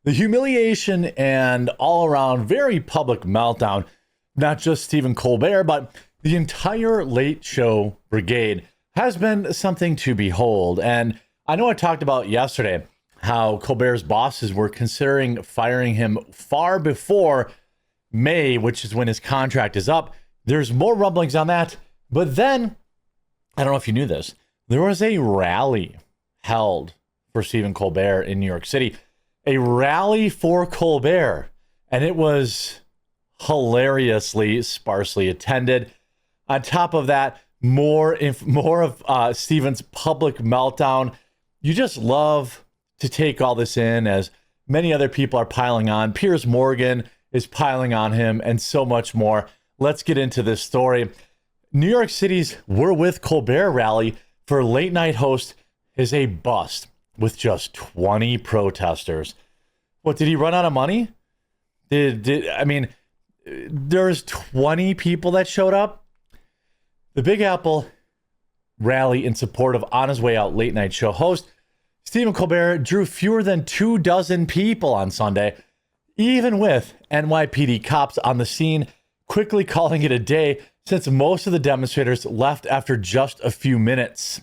The humiliation and all-around very public meltdown, not just Stephen Colbert, but the entire Late Show brigade has been something to behold. And I know I talked about yesterday how Colbert's bosses were considering firing him far before May, which is when his contract is up. There's more rumblings on that. But then, I don't know if you knew this, there was a rally held for Stephen Colbert in New York City. A rally for Colbert. And it was hilariously sparsely attended. On top of that, more of Stephen's public meltdown. You just love to take all this in as many other people are piling on. Piers Morgan is piling on him and so much more. Let's get into this story. New York City's We're With Colbert rally for late night host is a bust with just 20 protesters. What, did he run out of money? There's 20 people that showed up? The Big Apple rally in support of On His Way Out late night show host Stephen Colbert drew fewer than 24 people on Sunday, even with NYPD cops on the scene, quickly calling it a day since most of the demonstrators left after just a few minutes.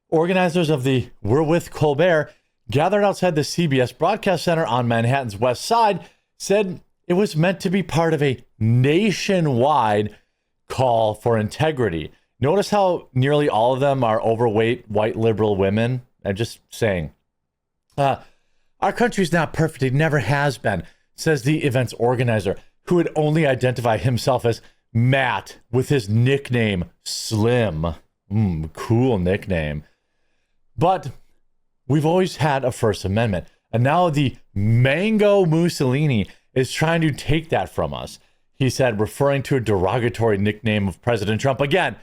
Organizers of the We're With Colbert gathered outside the CBS Broadcast Center on Manhattan's West Side said it was meant to be part of a nationwide call for integrity. Notice how nearly all of them are overweight white liberal women. I'm just saying. Our country's not perfect. It never has been, says the event's organizer, who would only identify himself as Matt with his nickname Slim. Cool nickname. But we've always had a First Amendment. And now the Mango Mussolini is trying to take that from us, he said, referring to a derogatory nickname of President Trump. Again,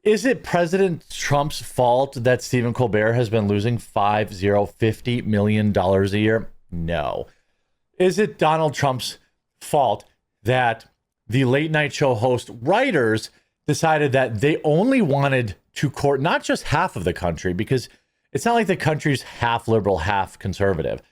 is it President Trump's fault that Stephen Colbert has been losing $50 million a year? No. Is it Donald Trump's fault that the late night show host writers decided that they only wanted to court not just half of the country, because it's not like the country's half liberal, half conservative.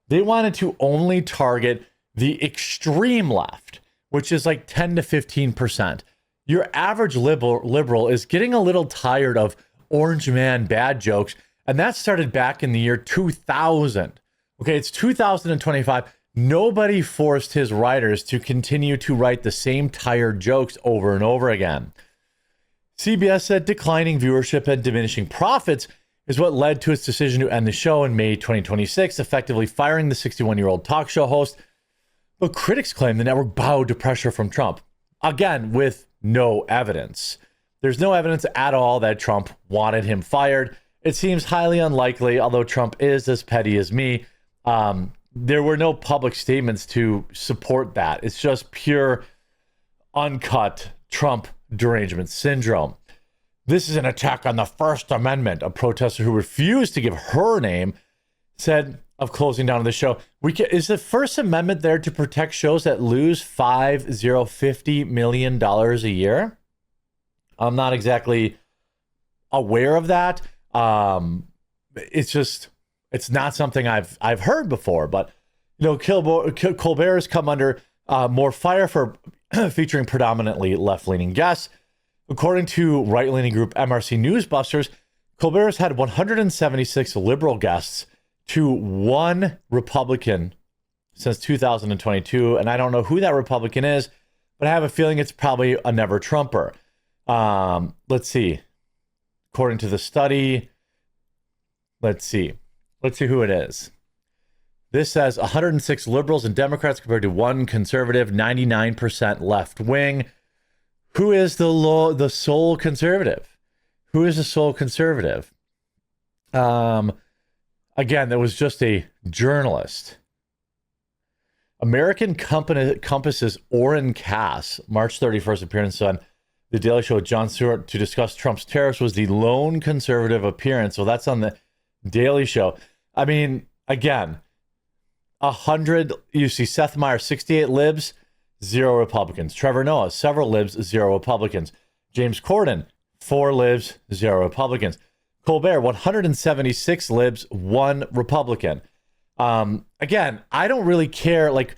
They wanted to only target the extreme left, which is like 10 to 15%. Your average liberal is getting a little tired of orange man bad jokes, and that started back in the year 2000. Okay, it's 2025. Nobody forced his writers to continue to write the same tired jokes over and over again. CBS said declining viewership and diminishing profits is what led to its decision to end the show in May 2026, effectively firing the 61-year-old talk show host. But critics claim the network bowed to pressure from Trump, again, with no evidence. There's no evidence at all that Trump wanted him fired. It seems highly unlikely, although Trump is as petty as me. There were no public statements to support that. It's just pure, uncut Trump derangement syndrome. This is an attack on the First Amendment, a protester who refused to give her name said of closing down the show. Is the First Amendment there to protect shows that lose $50 million a year? I'm not exactly aware of that. It's not something I've heard before, but Colbert has come under more fire for featuring predominantly left-leaning guests. According to right-leaning group MRC Newsbusters, Colbert has had 176 liberal guests to one Republican since 2022, and I don't know who that Republican is, but I have a feeling it's probably a never Trumper. Let's see. According to the study, let's see who it is. This says 106 liberals and Democrats compared to one conservative, 99% left wing. Who is the sole conservative? Who is the sole conservative? Again, there was just a journalist. American Compass's Orrin Cass, March 31st appearance on The Daily Show with Jon Stewart to discuss Trump's tariffs was the lone conservative appearance. So that's on The Daily Show. I mean, again, 100, you see Seth Meyers, 68 libs, 0 Republicans. Trevor Noah, several libs, 0 Republicans. James Corden, 4 libs, 0 Republicans. Colbert, 176 libs, 1 Republican. Again, I don't really care. Like,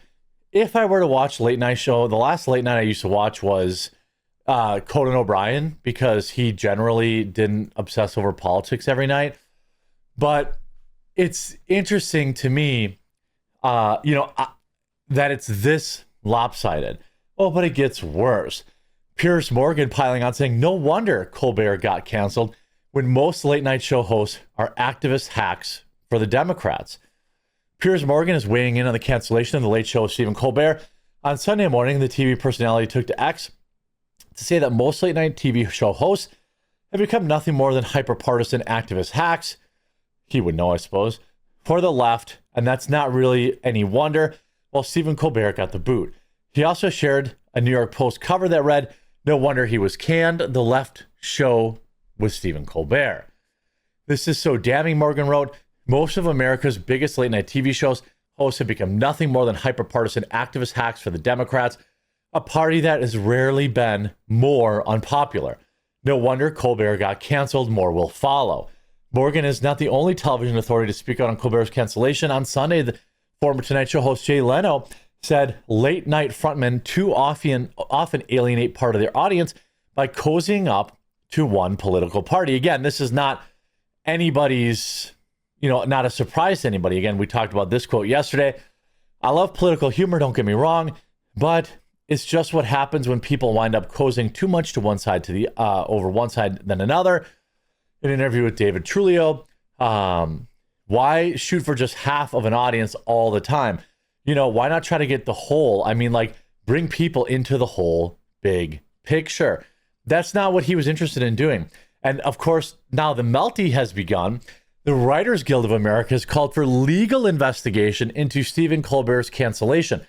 if I were to watch late night show, the last late night I used to watch was Conan O'Brien, because he generally didn't obsess over politics every night. But it's interesting to me, that it's this lopsided. Oh, but it gets worse. Piers Morgan piling on saying, no wonder Colbert got canceled when most late night show hosts are activist hacks for the Democrats. Piers Morgan is weighing in on the cancellation of the late show with Stephen Colbert. On Sunday morning, the TV personality took to X to say that most late night TV show hosts have become nothing more than hyper-partisan activist hacks. He would know, I suppose, for the left, and that's not really any wonder, while Stephen Colbert got the boot. He also shared a New York Post cover that read, no wonder he was canned, the left show with Stephen Colbert. This is so damning, Morgan wrote. Most of America's biggest late night TV shows hosts have become nothing more than hyper-partisan activist hacks for the Democrats, a party that has rarely been more unpopular. No wonder Colbert got canceled, more will follow. Morgan is not the only television authority to speak out on Colbert's cancellation. On Sunday, the former Tonight Show host Jay Leno said late night frontmen too often alienate part of their audience by cozying up to one political party. Again, this is not anybody's, not a surprise to anybody. Again, we talked about this quote yesterday. I love political humor, don't get me wrong, but it's just what happens when people wind up cozying too much to one side over one side than another. In an interview with David Trulio, why shoot for just half of an audience all the time? Why not try to get the whole? I mean, like, bring people into the whole big picture. That's not what he was interested in doing. And of course, now the melty has begun. The Writers Guild of America has called for legal investigation into Stephen Colbert's cancellation.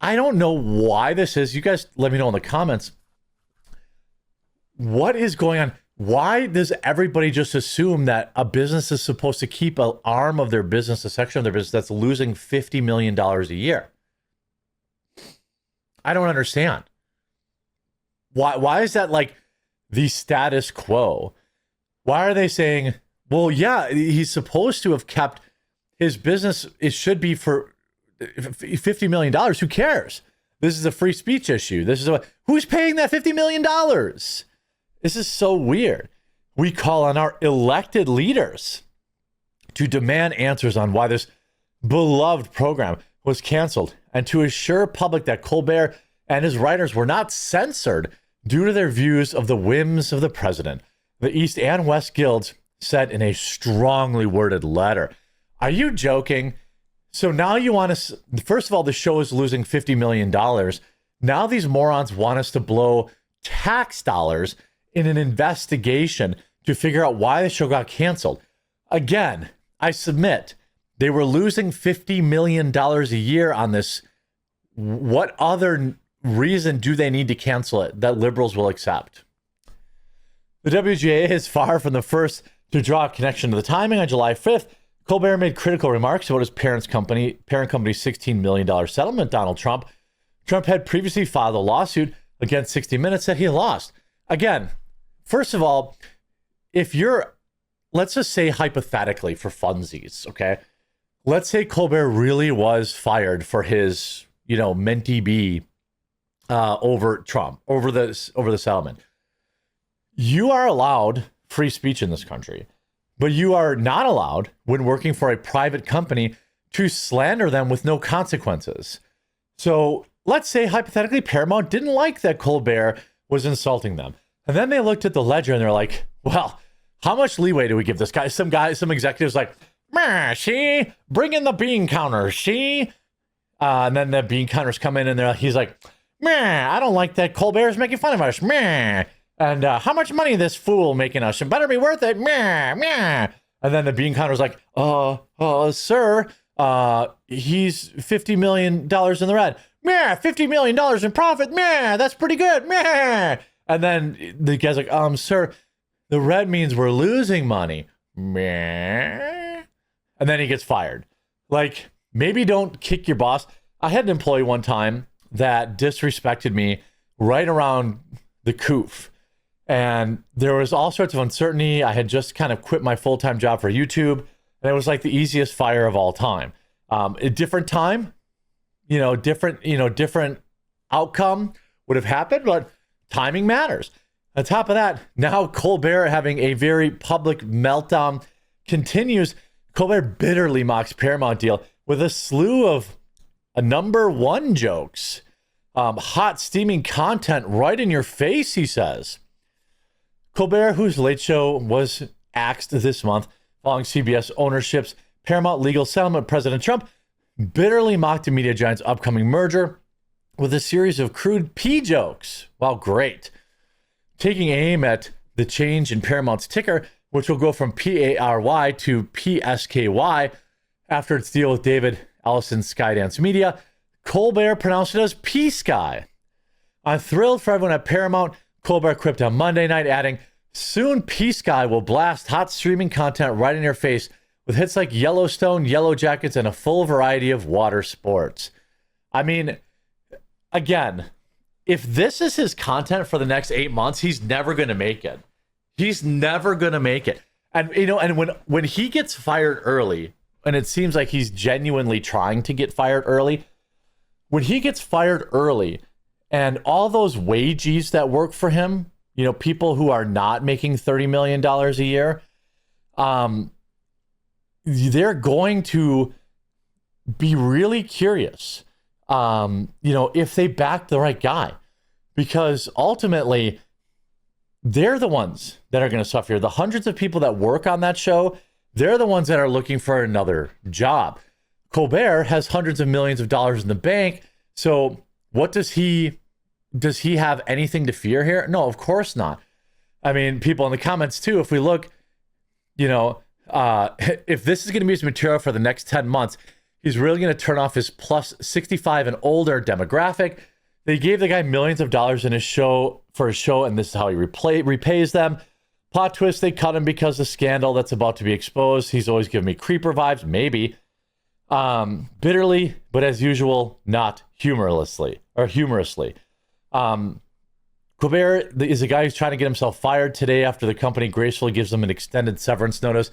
I don't know why this is. You guys let me know in the comments. What is going on? Why does everybody just assume that a business is supposed to keep an arm of their business, a section of their business that's losing $50 million a year? I don't understand. Why is that like the status quo? Why are they saying, well, yeah, he's supposed to have kept his business. It should be for $50 million. Who cares? This is a free speech issue. Who's paying that $50 million? This is so weird. We call on our elected leaders to demand answers on why this beloved program was canceled and to assure public that Colbert and his writers were not censored due to their views of the whims of the president. The East and West Guilds said in a strongly worded letter. Are you joking? So now you want us, first of all, the show is losing $50 million. Now these morons want us to blow tax dollars in an investigation to figure out why the show got canceled. Again, I submit they were losing $50 million a year on this. What other reason do they need to cancel it that liberals will accept? The WGA is far from the first to draw a connection to the timing. On July 5th, Colbert made critical remarks about his parent company's $16 million settlement. Donald Trump had previously filed a lawsuit against 60 Minutes that he lost. Again, first of all, let's just say hypothetically for funsies, okay? Let's say Colbert really was fired for his, mentee bee over Trump, over the settlement. You are allowed free speech in this country, but you are not allowed, when working for a private company, to slander them with no consequences. So let's say hypothetically Paramount didn't like that Colbert was insulting them. And then they looked at the ledger and they're like, well, how much leeway do we give this guy? Some executives like, see, bring in the bean counter, see? And then the bean counters come in and he's like, I don't like that Colbert's making fun of us. And how much money is this fool making us? It better be worth it. And then the bean counter's like, sir, he's $50 million in the red. $50 million in profit. That's pretty good. And then the guy's like, sir, the red means we're losing money. And then he gets fired. Like, maybe don't kick your boss. I had an employee one time that disrespected me right around the coof. And there was all sorts of uncertainty. I had just kind of quit my full-time job for YouTube. And it was like the easiest fire of all time. A different time, different outcome would have happened, but timing matters. On top of that, now Colbert having a very public meltdown continues. Colbert bitterly mocks Paramount deal with a slew of number one jokes. Hot steaming content right in your face, he says. Colbert, whose Late Show was axed this month following CBS ownership's Paramount legal settlement, President Trump bitterly mocked the media giant's upcoming merger with a series of crude pee jokes. Well, great. Taking aim at the change in Paramount's ticker, which will go from PARY to PSKY after its deal with David Ellison's Skydance Media, Colbert pronounced it as P-Sky. I'm thrilled for everyone at Paramount, Colbert quipped on Monday night, adding, soon P-Sky will blast hot streaming content right in your face with hits like Yellowstone, Yellow Jackets, and a full variety of water sports. I mean, again, if this is his content for the next 8 months, he's never going to make it. He's never going to make it. And, and when he gets fired early, and it seems like he's genuinely trying to get fired early, when he gets fired early and all those wages that work for him, people who are not making $30 million a year, they're going to be really curious, if they back the right guy, because ultimately they're the ones that are going to suffer. The hundreds of people that work on that show, they're the ones that are looking for another job. Colbert has hundreds of millions of dollars in the bank. So what does he have anything to fear here? No, of course not. I mean, people in the comments too, if we look, if this is going to be his material for the next 10 months, he's really going to turn off his plus 65 and older demographic. They gave the guy millions of dollars in his show for his show, and this is how he repays them. Plot twist, they cut him because of scandal that's about to be exposed. He's always given me creeper vibes, maybe. Bitterly, but as usual, not humorously. Colbert is a guy who's trying to get himself fired today after the company gracefully gives him an extended severance notice.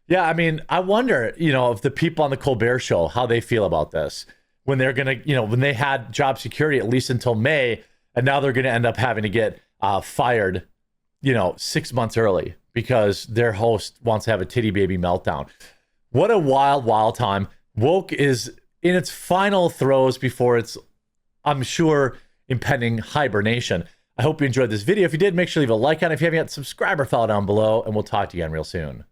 Yeah, I mean, I wonder, if the people on the Colbert show, how they feel about this when they're going to, when they had job security at least until May, and now they're going to end up having to get fired, 6 months early because their host wants to have a titty baby meltdown. What a wild, wild time. Woke is in its final throes before its, I'm sure, impending hibernation. I hope you enjoyed this video. If you did, make sure to leave a like on it. If you haven't yet, subscribe or follow down below, and we'll talk to you again real soon.